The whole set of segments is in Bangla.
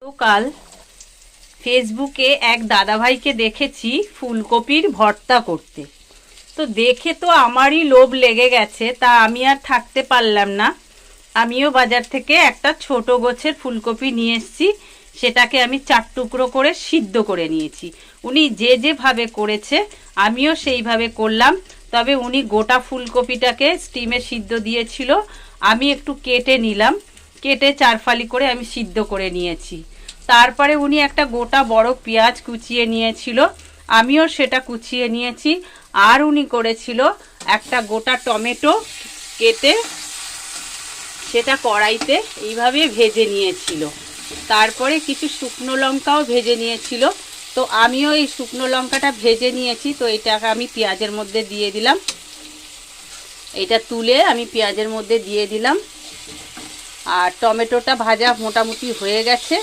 তো কাল ফেসবুকে এক দাদাভাইকে দেখেছি ফুলকপির ভর্তা করতে। তো দেখে তো আমারই লোভ লেগে গেছে, তা আমি আর থাকতে পারলাম না। আমিও বাজার থেকে একটা ছোট গোছের ফুলকপি নিয়ে এসেছি, সেটাকে আমি 4 টুকরো করে সিদ্ধ করে নিয়েছি। উনি যেভাবে করেছে আমিও সেইভাবে করলাম, তবে উনি গোটা ফুলকপিটাকে স্টিমে সিদ্ধ দিয়েছিল, আমি একটু কেটে নিলাম, কেটে 4 ফালি করে আমি সিদ্ধ করে নিয়েছি। তারপরে উনি একটা গোটা বড় পেঁয়াজ কুচিয়ে নিয়েছিল, আমিও সেটা কুচিয়ে নিয়েছি। আর উনি করেছিল একটা গোটা টমেটো কেটে সেটা কড়াইতে এইভাবে ভেজে নিয়েছিল। তারপরে কিছু শুকনো লঙ্কাও ভেজে নিয়েছিল। তো আমিও এই শুকনো লঙ্কাটা ভেজে নিয়েছি, তো এটাকে আমি পেঁয়াজের মধ্যে দিয়ে দিলাম। এটা তুলে আমি পেঁয়াজের মধ্যে দিয়ে দিলাম। আর টমেটোটা ভাজা মোটামুটি হয়ে গেছে।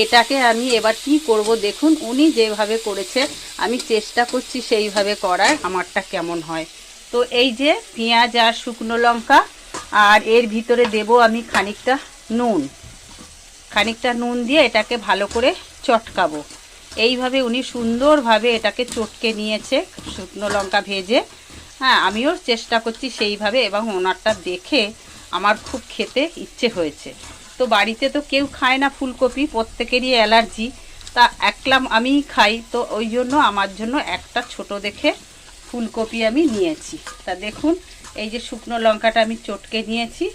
এটাকে আমি এবার কি করব দেখুন, উনি যেভাবে করেছে আমি চেষ্টা করছি সেইভাবে করার, আমারটা কেমন হয়। তো এই যে পেঁয়াজ আর শুকনো লঙ্কা, আর এর ভিতরে দেব আমি খানিকটা নুন দিয়ে এটাকে ভালো করে চটকাবো। এইভাবে উনি সুন্দরভাবে এটাকে চটকে নিয়েছে শুকনো লঙ্কা ভেজে। হ্যাঁ, আমিও চেষ্টা করছি সেইভাবে, এবং ওনারটা দেখে আমার খুব খেতে ইচ্ছে হয়েছে। তো বাড়িতে তো কেউ খায় না ফুলকপি, প্রত্যেকেরই অ্যালার্জি, তা একলা আমিই খাই। তো ওই জন্য আমার জন্য একটা ছোট দেখে ফুলকপি আমি নিয়েছি। তা দেখুন, এই যে শুকনো লঙ্কাটা আমি চটকে নিয়েছি।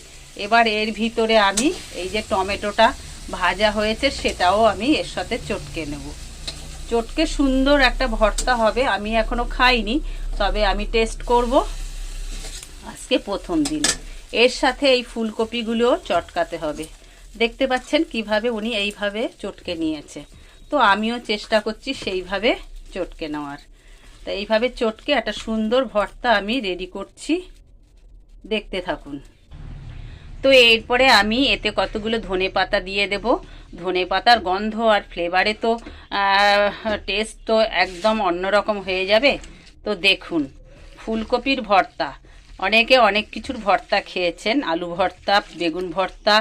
এবার এর ভিতরে আমি এই যে টমেটোটা ভাজা হয়েছে সেটাও আমি এর সাথে চটকে নেব। চটকে সুন্দর একটা ভর্তা হবে। আমি এখনো খাইনি, তবে আমি টেস্ট করব, আজকে প্রথম দিন। এর সাথে এই ফুলকপিগুলোও চটকাতে হবে। দেখতে পাচ্ছেন কিভাবে উনি এইভাবে চটকে নিয়েছে। তো আমিও চেষ্টা করছি সেইভাবে চটকে নেওয়ার। তা এইভাবে চটকে একটা সুন্দর ভর্তা আমি রেডি করছি, দেখতে থাকুন। তো এরপরে আমি এতে কতগুলো ধনে পাতা দিয়ে দেব। ধনে পাতার গন্ধ আর ফ্লেভারে তো টেস্ট তো একদম অন্যরকম হয়ে যাবে। তো দেখুন, ফুলকপির ভর্তা, অনেকে অনেক কিছুর ভর্তা খেয়েছেন, আলু ভর্তা, বেগুন ভর্তা,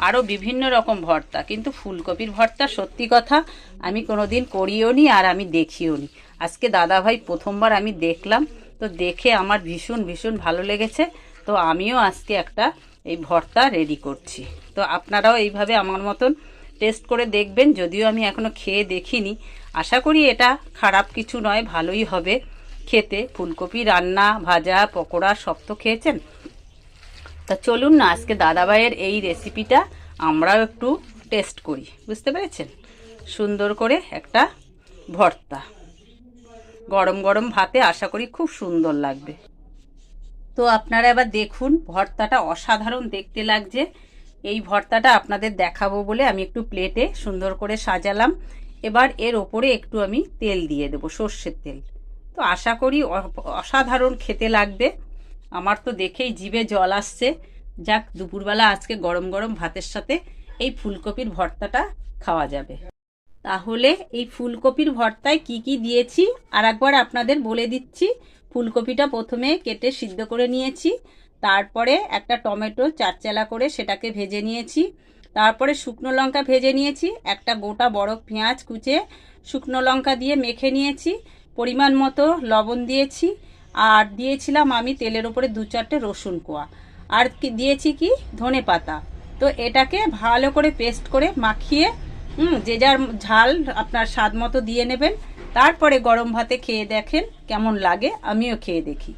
আরও বিভিন্ন রকম ভর্তা, কিন্তু ফুলকপির ভর্তা সত্যি কথা আমি কোনোদিন করিও নি, আর আমি দেখিও নি। আজকে দাদাভাই প্রথমবার আমি দেখলাম, তো দেখে আমার ভীষণ ভীষণ ভালো লেগেছে। তো আমিও আজকে একটা এই ভর্তা রেডি করছি। তো আপনারাও এইভাবে আমার মতন টেস্ট করে দেখবেন, যদিও আমি এখনও খেয়ে দেখিনি। আশা করি এটা খারাপ কিছু নয়, ভালোই হবে খেতে। ফুলকপি রান্না, ভাজা, পকোড়া সব তো খেয়েছেন। তা চলুন না, আজকে দাদাভাইয়ের এই রেসিপিটা আমরাও একটু টেস্ট করি। বুঝতে পেরেছেন? সুন্দর করে একটা ভর্তা গরম গরম ভাতে আশা করি খুব সুন্দর লাগবে। তো আপনারা এবার দেখুন, ভর্তাটা অসাধারণ দেখতে লাগছে। এই ভর্তাটা আপনাদের দেখাবো বলে আমি একটু প্লেটে সুন্দর করে সাজালাম। এবার এর ওপরে একটু আমি তেল দিয়ে দেবো, সর্ষের তেল। তো আশা করি অসাধারণ খেতে লাগবে। আমার তো দেখেই জিভে জল আসছে। যাক, দুপুরবেলা আজকে গরম গরম ভাতের সাথে এই ফুলকপির ভর্তাটা খাওয়া যাবে। তাহলে এই ফুলকপির ভর্তায় কি কি দিয়েছি আর একবার আপনাদের বলে দিচ্ছি। ফুলকপিটা প্রথমে কেটে সিদ্ধ করে নিয়েছি, তারপরে একটা টমেটো চারচালা করে সেটাকে ভেজে নিয়েছি, তারপরে শুকনো লঙ্কা ভেজে নিয়েছি, একটা গোটা বড় পেঁয়াজ কুচে শুকনো লঙ্কা দিয়ে মেখে নিয়েছি, পরিমাণ মতো লবণ দিয়েছি, আর দিয়েছিলাম আমি তেলের উপরে 2-4টে রসুন কোয়া, আর দিয়েছি কি ধনে পাতা। তো এটাকে ভালো করে পেস্ট করে মাখিয়ে যে যার ঝাল আপনার স্বাদ মতো দিয়ে নেবেন। তারপরে গরম ভাতে খেয়ে দেখেন কেমন লাগে, আমিও খেয়ে দেখি।